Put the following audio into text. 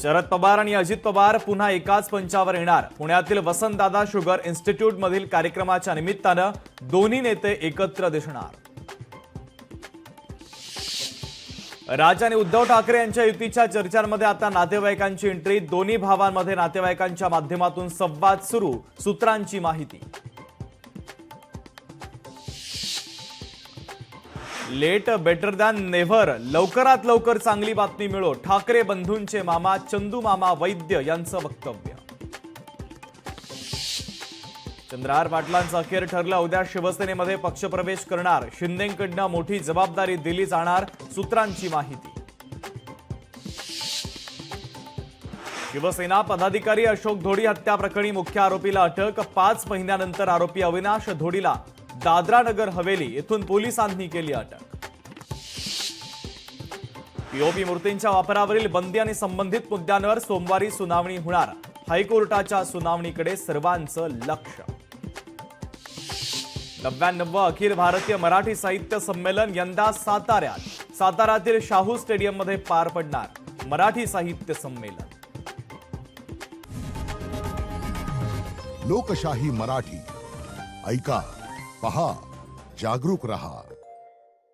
शरद पवार आणि अजित पवार पुन्हा एकाच मंचावर येणार। पुण्यातील वसंतदादा शुगर इन्स्टिट्यूट मधील कार्यक्रमाच्या निमित्तानं दोन्ही नेते एकत्र दिसणार। राज आणि उद्धव ठाकरे यांच्या युतीच्या चर्चांमध्ये आता नातेवाईकांची एंट्री। दोन्ही भावांमध्ये नातेवाईकांच्या माध्यमातून संवाद सुरू, सूत्रांची माहिती। लेट बेटर दॅन नेव्हर, लवकरात लवकर चांगली बातमी मिळो, ठाकरे बंधूंचे मामा चंदू मामा वैद्य यांचं वक्तव्य। चंद्रहार पाटलांचं अखेर ठरलं, उद्या शिवसेनेमध्ये पक्षप्रवेश करणार। शिंदेंकडनं मोठी जबाबदारी दिली जाणार, सूत्रांची माहिती। शिवसेना पदाधिकारी अशोक धोडी हत्या प्रकरणी मुख्य आरोपीला अटक। 5 महिन्यानंतर आरोपी अविनाश धोडीला दादरा नगर हवेली येथून पोलिसांनी केली अटक। पीओपी मूर्तींच्या वापरावरील बंदी आणि संबंधित मुद्द्यांवर सोमवारी सुनावणी होणार। हायकोर्टाच्या सुनावणीकडे सर्वांचं लक्ष। 99वे अखिल भारतीय मराठी साहित्य संमेलन यंदा साताऱ्यात। साताऱ्यातील शाहू स्टेडियममध्ये पार पडणार मराठी साहित्य संमेलन। लोकशाही मराठी ऐका, पहा, जागरूक रहा।